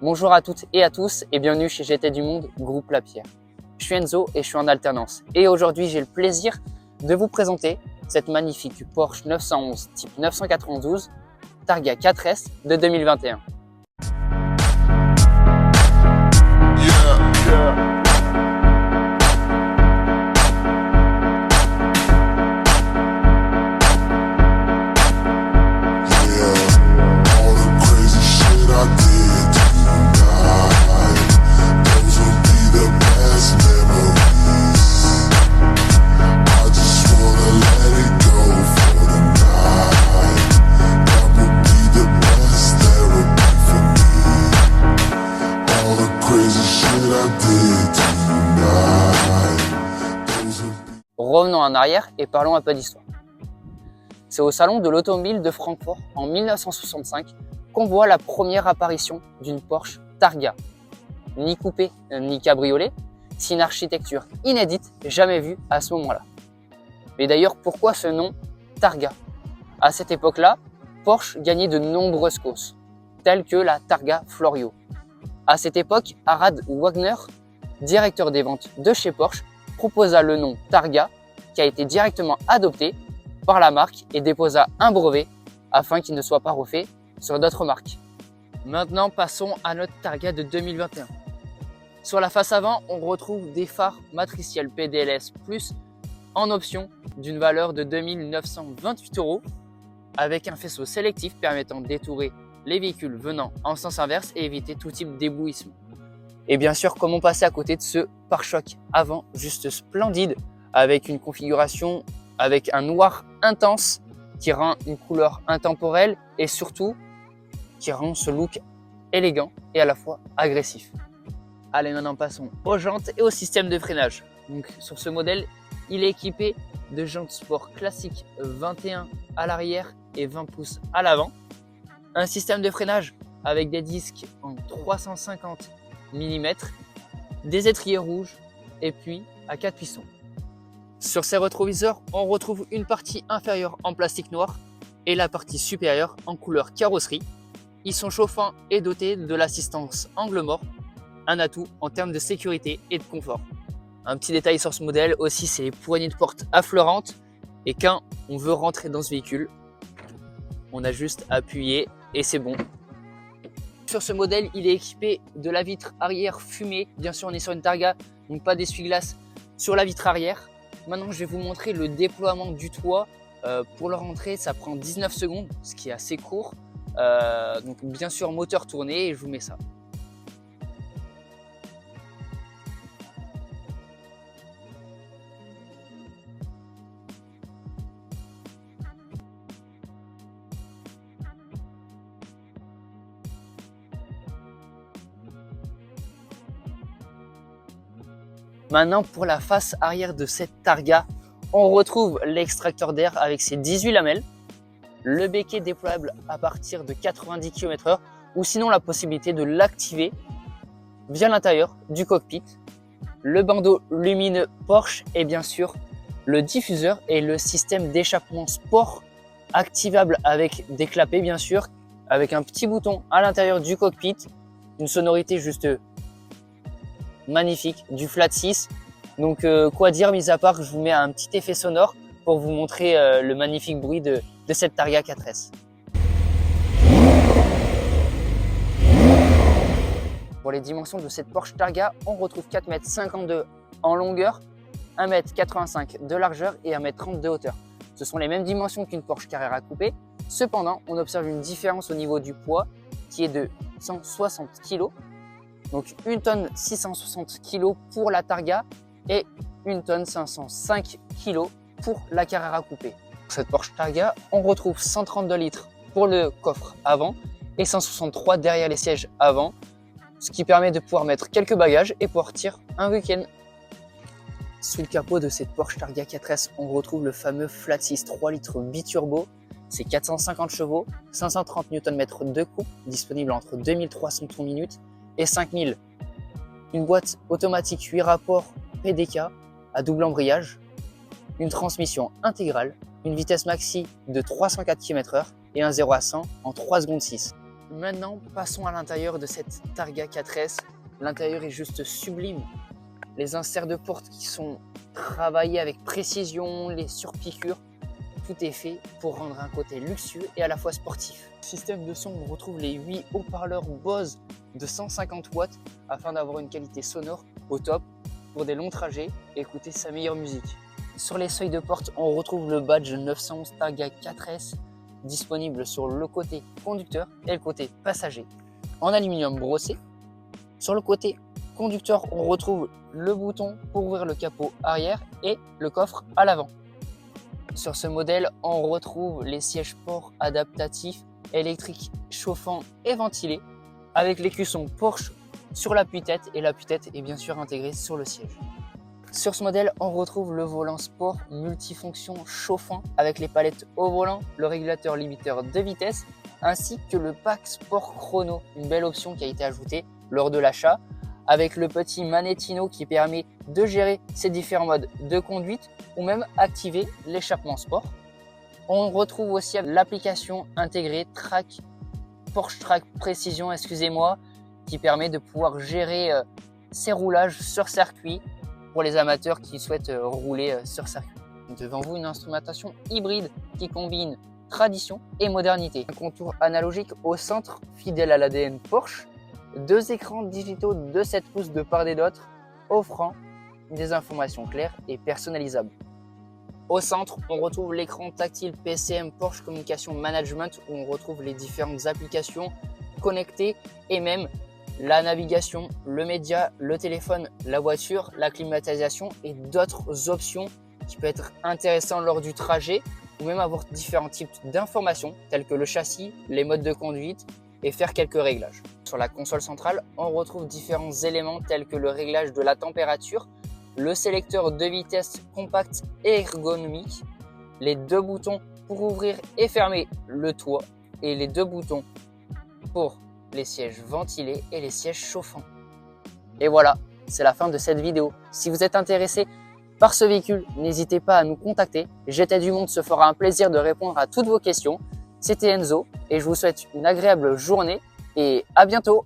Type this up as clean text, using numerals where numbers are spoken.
Bonjour à toutes et à tous et bienvenue chez GT du Monde, groupe Lapierre. Je suis Enzo et je suis en alternance. Et aujourd'hui, j'ai le plaisir de vous présenter cette magnifique Porsche 911 type 992 Targa 4S de 2021. Revenons en arrière et parlons un peu d'histoire. C'est au salon de l'automobile de Francfort en 1965 qu'on voit la première apparition d'une Porsche Targa. Ni coupé ni cabriolet, c'est une architecture inédite jamais vue à ce moment-là. Mais d'ailleurs, pourquoi ce nom Targa? À cette époque-là, Porsche gagnait de nombreuses causes, telles que la Targa Florio. À cette époque, Harald Wagner, directeur des ventes de chez Porsche, proposa le nom Targa, qui a été directement adopté par la marque et déposa un brevet afin qu'il ne soit pas refait sur d'autres marques. Maintenant, passons à notre Targa de 2021. Sur la face avant, on retrouve des phares matriciels PDLS Plus en option d'une valeur de 2 928 € avec un faisceau sélectif permettant de détourer les véhicules venant en sens inverse et éviter tout type d'éblouissement. Et bien sûr, comment passer à côté de ce pare-choc avant juste splendide avec une configuration avec un noir intense qui rend une couleur intemporelle et surtout qui rend ce look élégant et à la fois agressif. Allez, maintenant passons aux jantes et au système de freinage. Donc sur ce modèle, il est équipé de jantes sport classiques 21 à l'arrière et 20 pouces à l'avant. Un système de freinage avec des disques en 350 mm, des étriers rouges et puis à 4 pistons. Sur ces rétroviseurs, on retrouve une partie inférieure en plastique noir et la partie supérieure en couleur carrosserie. Ils sont chauffants et dotés de l'assistance angle mort, un atout en termes de sécurité et de confort. Un petit détail sur ce modèle aussi, c'est les poignées de porte affleurantes et quand on veut rentrer dans ce véhicule, on a juste à appuyer et c'est bon. Sur ce modèle, il est équipé de la vitre arrière fumée. Bien sûr, on est sur une Targa, donc pas d'essuie-glace sur la vitre arrière. Maintenant, je vais vous montrer le déploiement du toit. Pour le rentrer, ça prend 19 secondes, ce qui est assez court. Donc bien sûr, moteur tourné et je vous mets ça. Maintenant, pour la face arrière de cette Targa, on retrouve l'extracteur d'air avec ses 18 lamelles, le béquet déployable à partir de 90 km/h ou sinon la possibilité de l'activer via l'intérieur du cockpit, le bandeau lumineux Porsche et bien sûr le diffuseur et le système d'échappement sport activable avec des clapets bien sûr, avec un petit bouton à l'intérieur du cockpit, une sonorité juste magnifique, du flat 6. Donc quoi dire mis à part que je vous mets un petit effet sonore pour vous montrer le magnifique bruit de cette Targa 4S. Pour les dimensions de cette Porsche Targa, on retrouve 4,52 m en longueur, 1,85 m de largeur et 1,30 m de hauteur. Ce sont les mêmes dimensions qu'une Porsche Carrera coupée. Cependant, on observe une différence au niveau du poids qui est de 160 kg. Donc 1 tonne 660 kg pour la Targa et 1 tonne 505 kg pour la Carrera coupée. Pour cette Porsche Targa, on retrouve 132 litres pour le coffre avant et 163 derrière les sièges avant, ce qui permet de pouvoir mettre quelques bagages et pouvoir partir un week-end. Sous le capot de cette Porsche Targa 4S, on retrouve le fameux Flat 6 3 litres biturbo. C'est 450 chevaux, 530 Nm de coupe, disponible entre 2300 tours minutes et 5000. Une boîte automatique 8 rapports PDK à double embrayage, une transmission intégrale, une vitesse maxi de 304 km/h et un 0 à 100 en 3 secondes 6. Maintenant, passons à l'intérieur de cette Targa 4S. L'intérieur est juste sublime. Les inserts de porte qui sont travaillés avec précision, les surpiqûres, tout est fait pour rendre un côté luxueux et à la fois sportif. Système de son, on retrouve les 8 haut-parleurs Bose de 150 watts afin d'avoir une qualité sonore au top pour des longs trajets et écouter sa meilleure musique. Sur les seuils de porte, on retrouve le badge 911 Targa 4S disponible sur le côté conducteur et le côté passager en aluminium brossé. Sur le côté conducteur, on retrouve le bouton pour ouvrir le capot arrière et le coffre à l'avant. Sur ce modèle, on retrouve les sièges sport adaptatifs électriques chauffants et ventilés avec l'écusson Porsche sur l'appui-tête et l'appui-tête est bien sûr intégré sur le siège. Sur ce modèle, on retrouve le volant sport multifonction chauffant avec les palettes au volant, le régulateur limiteur de vitesse ainsi que le pack sport chrono, une belle option qui a été ajoutée lors de l'achat avec le petit Manettino qui permet de gérer ces différents modes de conduite ou même activer l'échappement sport. On retrouve aussi l'application intégrée Porsche Track Précision, qui permet de pouvoir gérer ses roulages sur circuit pour les amateurs qui souhaitent rouler sur circuit. Devant vous, une instrumentation hybride qui combine tradition et modernité. Un contour analogique au centre, fidèle à l'ADN Porsche. 2 écrans digitaux de 7 pouces de part et d'autre, offrant des informations claires et personnalisables. Au centre, on retrouve l'écran tactile PCM Porsche Communication Management où on retrouve les différentes applications connectées et même la navigation, le média, le téléphone, la voiture, la climatisation et d'autres options qui peuvent être intéressantes lors du trajet ou même avoir différents types d'informations telles que le châssis, les modes de conduite et faire quelques réglages. Sur la console centrale, on retrouve différents éléments tels que le réglage de la température, le sélecteur de vitesse compact et ergonomique, les 2 boutons pour ouvrir et fermer le toit et les 2 boutons pour les sièges ventilés et les sièges chauffants. Et voilà, c'est la fin de cette vidéo. Si vous êtes intéressé par ce véhicule, n'hésitez pas à nous contacter. GT du Monde se fera un plaisir de répondre à toutes vos questions. C'était Enzo et je vous souhaite une agréable journée et à bientôt.